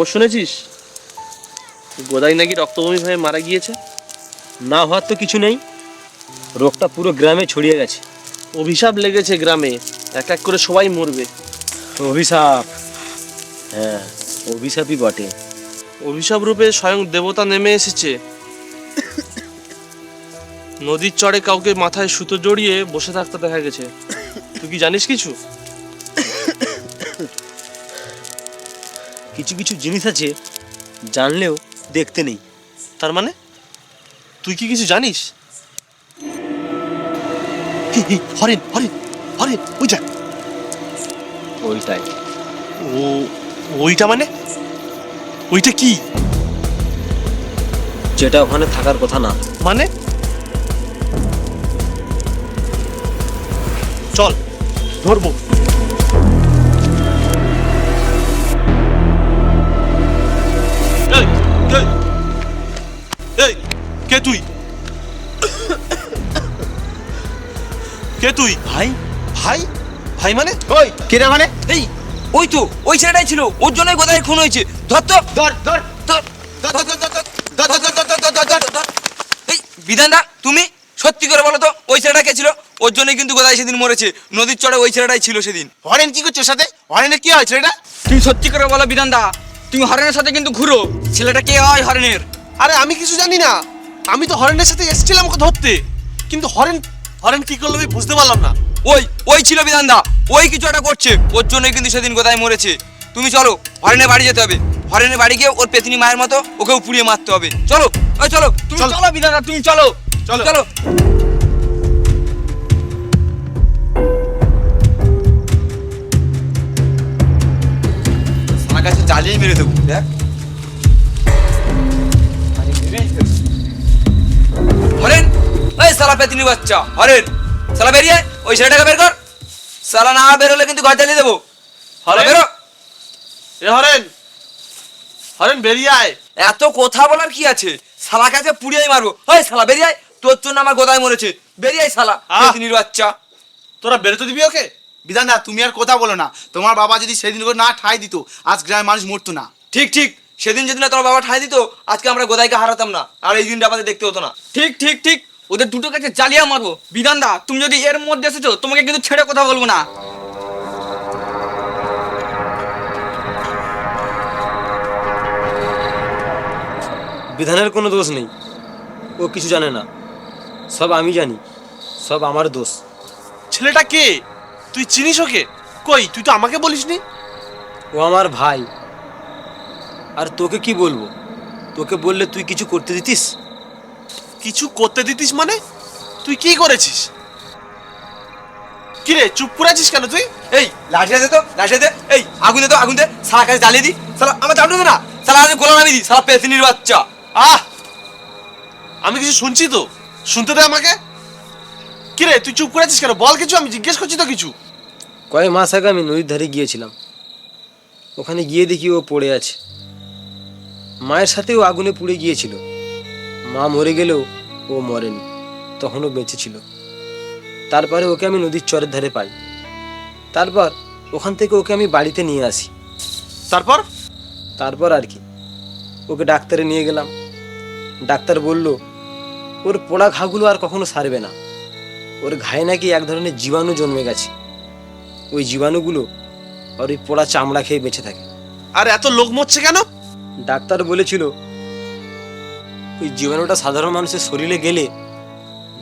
খবর শুনেছিস? গোদাই নাকি রক্তবমি হয়ে মারা গিয়েছে। না হওয়ার তো কিছু নেই, রোগটা পুরো গ্রামে ছড়িয়ে গেছে। অভিশাপ লেগেছে গ্রামে, এক এক করে সবাই মরবে। অভিশাপ? হ্যাঁ, অভিশাপই বটে। অভিশাপ রূপে স্বয়ং দেবতা নেমে এসেছে। নদীর চড়ে কাউকে মাথায় সুতো জড়িয়ে বসে থাকতে দেখা গেছে। তুই কি জানিস কিছু? কিছু কিছু জিনিস আছে জানলেও দেখতে নেই। তার মানে তুই কি কিছু জানিস? হরেন হরেন হরেন, ওই যা। ওইটাই। ও, ওইটা মানে? ওইটা কি? যেটা ওখানে থাকার কথা না। মানে চল ধরবো। এই, এই, এই, কে তুই? কে তুই? ভাই ভাই? ভাই মানে? ওই কেনা মানে? এই ওই তো ওই ছেলেটাই ছিল, ওর জন্যই গোদায় খুন হয়েছে। ধর তো, ধর ধর ধর। ধর ধর ধর ধর ধর ধর ধর ধর ধর ধর। এই বিধানদা, তুমি সত্যি করে বলো তো ওই ছেলেটা কে ছিল? ওর জন্যই কিন্তু গোদায় সেদিন মরেছে। নদীর চড়ে ওই ছেলেটাই ছিল সেদিন। হরেন কি করছে সাথে? হরেনের কি হয়েছে এটা? তুমি সত্যি করে বলো বিধানদা, তুমি হরেনের সাথে কিন্তু ঘুরো। ছেলেটা কে হয় হরেনের? আরে আমি কিছু জানি না, আমি তো হরেনের সাথে এসেছিলাম ওকে ধরতে, কিন্তু হরেন হরেন কি করলো আমি বুঝতে পারলাম না। ওই ছিল বিধানদা, ওই কিছু একটা করছে, ওর জন্যই কিন্তু সেদিন গোদায় মরেছে। তুমি চলো, হরেনের বাড়ি যেতে হবে। হরেনের বাড়ি গিয়ে ওর পেতনি মায়ের মতো ওকেও পুড়িয়ে মারতে হবে। চলো, ওই চলো, তুমি চলো। চলো বিধানদা, তুমি চলো চলো। চলো। আমার কাছে জ্বালিয়ে মেরে দেবো, দেখ। হরেন, ওই সালা পেতনি বাচ্চা হরেন, সালা বেরিয়ে আয়, ওই ছেলেটাকে বের কর। সালা না বেরোলে কিন্তু ঘর জ্বালিয়ে দেবো। হরেন? বেরো। এ হরেন, হরেন বেরিয়ে আয়। এত কথা বলার কি আছে? শালা কাছে পুড়িয়েই মারবো। ওই শালা বেরিয়ে আয়, তোর জন্য আমার গোদায় মরেছে। বেরিয়ে আয় শালা পেতনির বাচ্চা। তোরা বেরোতে দিবি ওকে? বিধানদা তুমি আর কথা বলো না। তোমার বাবা যদি সেদিন করে না ঠাই দিত, আজ গ্রামের মানুষ মরতো না। ঠিক ঠিক, সেদিন যদি না তোর বাবা ঠাই দিত, আজকে আমরা গোদাইকে হারাতাম না, আর এই দিনটা আমাদের দেখতে হতো না। ঠিক ঠিক ঠিক, ওদের দুটো কাছে জ্বালিয়ে মারবো। বিধানদা, তুমি যদি এর মধ্যে এসেছো, তোমাকে কিন্তু ছেড়ে কথা বলবো না। বিধানের কোনো দোষ নেই, ও কিছু জানে না। সব আমি জানি, সব আমার দোষ। ছেলেটা কে? তুই চিনিস ওকে? কই, তুই তো আমাকে বলিসনি। ও আমার ভাই। আর তোকে কি বলবো? তোকে বললে তুই কিছু করতে দিতিস? কিছু করতে দিতিস মানে? তুই কি করেছিস? কি রে, চুপ করে আছিস কেন তুই? এই লাঠিটা দে তো, লাঠিটা দে। এই আগুন দে তো, আগুন দে। শালা কাছে জ্বালিয়ে দি। শালা আমার জানতো না, শালা আজ গোলা নামিয়ে দি। শালা পেতনির বাচ্চা। আহ, আমি কিছু শুনছি তো, শুনতে দে আমাকে। কি রে, তুই চুপ করে আছিস কেন? বল কিছু, আমি জিজ্ঞেস করছি তো কিছু। কয়েক মাস আগে আমি নদীর ধারে গিয়েছিলাম। ওখানে গিয়ে দেখি ও পড়ে আছে। মায়ের সাথেও আগুনে পুড়ে গিয়েছিল। মা মরে গেলেও ও মরেনি, তখনও বেঁচে ছিল। তারপরে ওকে আমি নদীর চরের ধারে পাই। তারপর ওখান থেকে ওকে আমি বাড়িতে নিয়ে আসি। তারপর? তারপর আর কি, ওকে ডাক্তারে নিয়ে গেলাম। ডাক্তার বলল ওর পোড়া ঘাগুলো আর কখনো সারবে না। ওর ঘায়ে নাকি এক ধরনের জীবাণু জন্মে গেছে। ওই জীবাণুগুলো আর ওই পোড়া চামড়া খেয়ে বেঁচে থাকে। আর এত লোক মরছে কেন? ডাক্তার বলেছিল ওই জীবাণুটা সাধারণ মানুষের শরীরে গেলে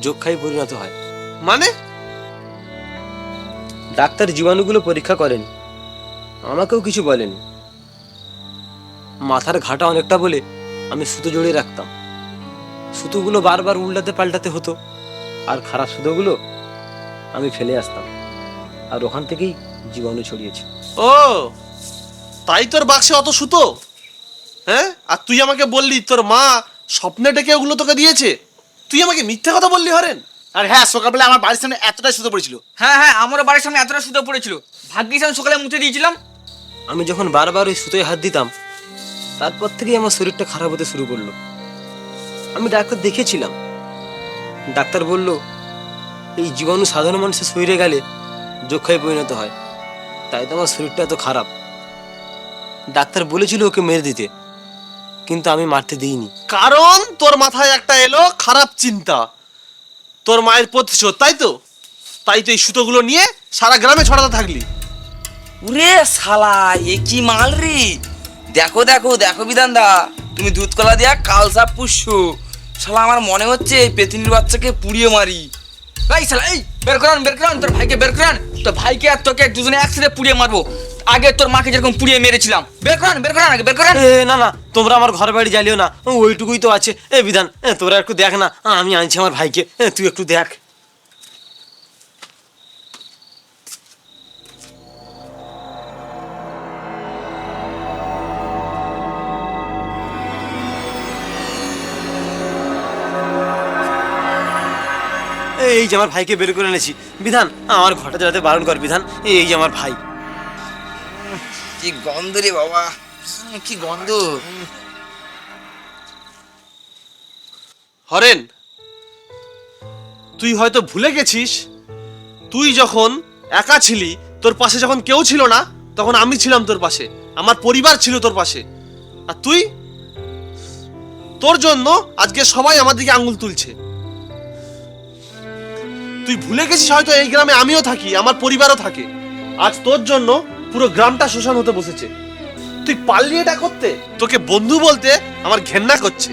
যক্ষায় পরিণত হয়। মানে? ডাক্তার জীবাণুগুলো পরীক্ষা করেন, আমাকেও কিছু বলেনি। মাথার ঘাটা অনেকটা বলে আমি সুতো জড়িয়ে রাখতাম। সুতোগুলো বারবার উল্টাতে পাল্টাতে হতো, আর খারাপ সুতোগুলো আমি ফেলে আসতাম। আর ওখান থেকেই জীবাণু ছড়িয়েছে। ও, তাই তোর বাক্সে অত সুতো? হ্যাঁ, আর তুই আমাকে বললি তোর মা স্বপ্নে ডেকে ওগুলো তোকে দিয়েছে। তুই আমাকে মিথ্যা কথা বললি হরেন। আর হ্যাঁ, সকালবেলা আমার বাড়ির সামনে এতটাই সুতো পড়েছিল। হ্যাঁ হ্যাঁ, আমারও বাড়ির সামনে এতটা সুতো পড়েছিল। ভাগ্যিস আমি সকালে মুছে দিয়েছিলাম। আমি যখন বারবার ওই সুতোয় হাত দিতাম, তারপর থেকেই আমার শরীরটা খারাপ হতে শুরু করলো। আমি ডাক্তার দেখেছিলাম। ডাক্তার বলল এই জীবাণু সাধারণ মানুষের শরীরে গেলে যক্ষায় পরিণত হয়, তাই তো আমার শরীরটা এত খারাপ। ডাক্তার বলেছিল ওকে মেরে দিতে, কিন্তু আমি মারতে দিইনি। কারণ তোর মাথায় একটা এলো খারাপ চিন্তা, তোর মায়ের প্রতিশোধ, তাই তো? তাই তো এই সুতোগুলো নিয়ে সারা গ্রামে ছড়াতে থাকলি। উরে শালা, এ কি মাল রে! দেখো দেখো দেখো বিধানদা, তুমি দুধ কলা দিয়া কালসা পুষছো। শালা আমার মনে হচ্ছে এই পেতিনির বাচ্চাকে পুড়িয়ে মারি। এই শালা, এই বের করান তোর ভাইকে, বের করান। তোর ভাইকে আর তোকে দুজনে একসাথে পুড়িয়ে মারবো। আগে তোর মাকে যেরকম পুড়িয়ে মেরেছিলাম। বের করান আগে, বের করান। না না, তোমরা আমার ঘর বাড়ি জ্বালিও না, ওইটুকুই তো আছে। বিধান, তোরা একটু দেখ না, আমি আনছি আমার ভাইকে, তুই একটু দেখ। এই যে আমার ভাইকে বের করে এনেছি। বিধান, আমার ঘরটা জ্বালাতে বারণ কর বিধান। এই যে আমার ভাই। কি গন্ধ রে বাবা, কি গন্ধ! হরেন, তুই হয়তো ভুলে গেছিস, তুই যখন একা ছিলি, তোর পাশে যখন কেউ ছিল না, তখন আমি ছিলাম তোর পাশে, আমার পরিবার ছিল তোর পাশে। আর তুই, তোর জন্য আজকে সবাই আমার দিকে আঙ্গুল তুলছে। তুই ভুলে গেছিস হয়তো এই গ্রামে আমিও থাকি, আমার পরিবারও থাকে। আজ তোর জন্য পুরো গ্রামটা শ্মশান হতে বসেছে। তুই পারলি এটা করতে? তোকে বন্ধু বলতে আমার ঘেন্না করছে।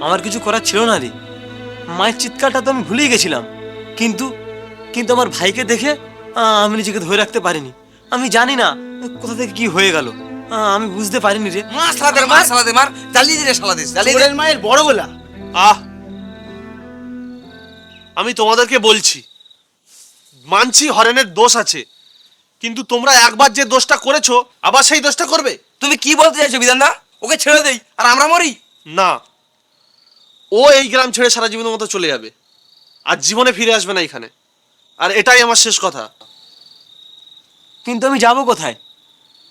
আমার কিছু করার ছিল না রে, মায়ের চিৎকারটা তো আমি ভুলেই গেছিলাম, কিন্তু কিন্তু আমার ভাইকে দেখে আমি নিজেকে ধরে রাখতে পারিনি। আমি জানি না কোথা থেকে কি হয়ে গেল, আমি বুঝতে পারিনি রে। মার শালাদের মার, জ্বালিয়ে দিলে শালাদের, জ্বালিয়ে দে। চোরের মায়ের বড় গোলা। আহ, আমি তোমাদেরকে বলছি, মানছি হরেনের দোষ আছে, কিন্তু তোমরা একবার যে দোষটা করেছো আবার সেই দোষটা করবে? তুমি কি বলতে চাইছো বিধানদা? ওকে ছেড়ে দেই আর আমরা মরি? না, ও এই গ্রাম ছেড়ে সারা জীবনের মতো চলে যাবে, আর জীবনে ফিরে আসবে না এখানে। আর এটাই আমার শেষ কথা। কিন্তু আমি যাব কোথায়?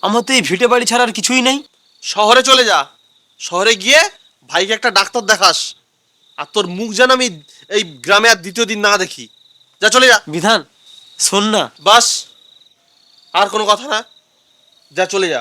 আমার তো এই ভিটে বাড়ি ছাড়া আর কিছুই নেই। শহরে চলে যা, শহরে গিয়ে ভাইকে একটা ডাক্তার দেখাস, আর তোর মুখ যেন আমি এই গ্রামে আর দ্বিতীয় দিন না দেখি। যা, চলে যা। বিধান, শোন না। বাস, আর কোনো কথা না, যা চলে যা।